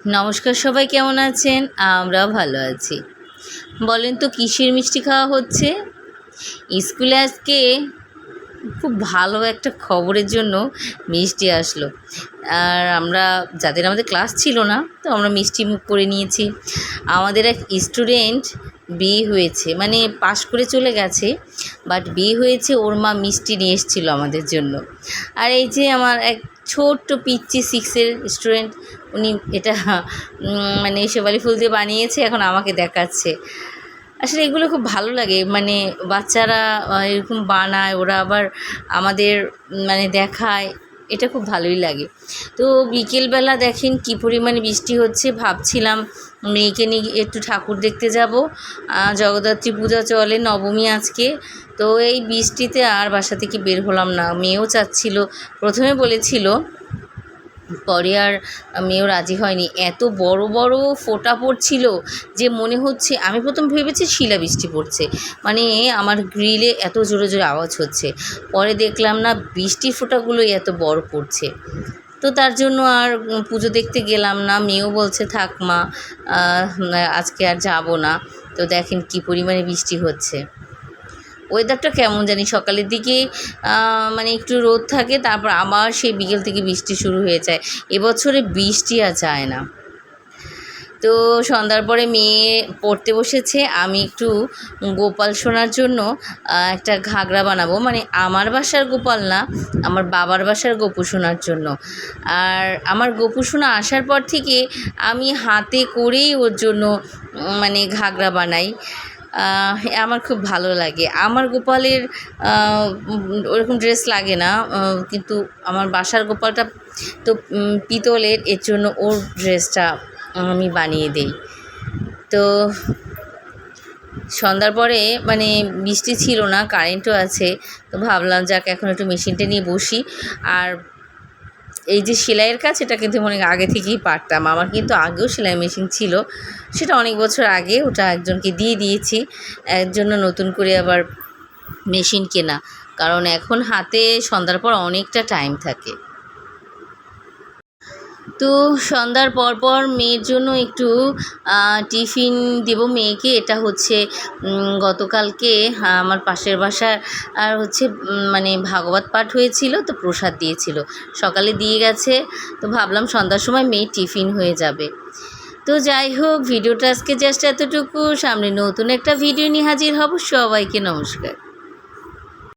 নমস্কার, সবাই কেমন আছেন? আমরাও ভালো আছি। বলেন তো কিসের মিষ্টি খাওয়া হচ্ছে? স্কুলে আজকে খুব ভালো একটা খবরের জন্য মিষ্টি আসলো। আর আমাদের ক্লাস ছিল না, তো আমরা মিষ্টি মুখ করে নিয়েছি। আমাদের এক স্টুডেন্ট বিয়ে হয়েছে, মানে পাশ করে চলে গেছে, বাট বিয়ে হয়েছে, ওর মা মিষ্টি নিয়ে এসেছিলো আমাদের জন্য। আর এই যে আমার এক ছোট্ট পিচ্চি 6-এর স্টুডেন্ট, উনি এটা মানে শেফালি ফুল দিয়ে বানিয়েছে, এখন আমাকে দেখাচ্ছে। আসলে এগুলো খুব ভালো লাগে, মানে বাচ্চারা এরকম বানায়, ওরা আবার আমাদের মানে দেখায়, এটা খুব ভালোই লাগে। তো বিকেলবেলা দেখেন কী পরিমাণে বৃষ্টি হচ্ছে, ভাবছিলাম মেয়েকে নিয়ে একটু ঠাকুর দেখতে যাব। জগদ্ধাত্রী পূজা চলে, নবমী আজকে। তো এই বৃষ্টিতে আর বাসা থেকে বের হলাম না। মেয়েও চাচ্ছিল, প্রথমে বলেছিল, পরে আর মেয়েও রাজি হয়নি। এত বড় বড় ফোঁটা পড়ছিল যে মনে হচ্ছে, আমি প্রথম ভেবেছি শিলাবৃষ্টি পড়ছে, মানে আমার গ্রিলে এত জোরে জোরে আওয়াজ হচ্ছে। পরে দেখলাম না, বৃষ্টির ফোঁটাগুলোই এত বড় পড়ছে। তো তার জন্য আর পুজো দেখতে গেলাম না। মেয়েও বলছে থাক মা, আজকে আর যাব না। তো দেখেন কী পরিমাণে বৃষ্টি হচ্ছে। ওয়েদারটা কেমন জানি, সকালের দিকে মানে একটু রোদ থাকে, তারপর আবার সেই বিকেল থেকে বৃষ্টি শুরু হয়ে যায়। এবছরে বৃষ্টি আর যায় না। তো সন্ধ্যার পরে মেয়ে পড়তে বসেছে, আমি একটু গোপাল সোনার জন্য একটা ঘাগরা বানাবো, মানে আমার বাসার গোপাল না, আমার বাবার বাসার গোপু সোনার জন্য। আর আমার গোপু সোনা আসার পর থেকে আমি হাতে করেই ওর জন্য মানে ঘাগরা বানাই। আমার খুব ভালো লাগে। আমার গোপালের ওরকম ড্রেস লাগে না, কিন্তু আমার বাসার গোপালটা তো পিতলের, এর জন্য ওর ড্রেসটা আমি বানিয়ে দিই। তো সন্ধ্যার পরে মানে বৃষ্টি ছিল না, কারেন্টও আছে, তো ভাবলাম যাক এখন একটু মেশিনটা নিয়ে বসি। আর এই যে সেলাইয়ের কাজ, এটা কিন্তু অনেক আগে থেকেই পারতাম। আমার কিন্তু আগেও সেলাই মেশিন ছিল, সেটা অনেক বছর আগে, ওটা একজনকে দিয়ে দিয়েছি। এর জন্য নতুন করে আবার মেশিন কেনা, কারণ এখন হাতে সন্ধ্যার পর অনেকটা টাইম থাকে। তো সন্ধ্যার পর মেয়ের জন্য একটু টিফিন দেব মেয়েকে। এটা হচ্ছে গতকালকে আমার পাশের বাসার আর হচ্ছে মানে ভাগবত পাঠ হয়েছিল, তো প্রসাদ দিয়েছিল, সকালে দিয়ে গেছে। তো ভাবলাম সন্ধ্যার সময় মেয়ে টিফিন হয়ে যাবে। তো যাই হোক, ভিডিওটা আজকে জাস্ট এতটুকু। সামনে নতুন একটা ভিডিও নিয়ে হাজির হব। সবাইকে নমস্কার।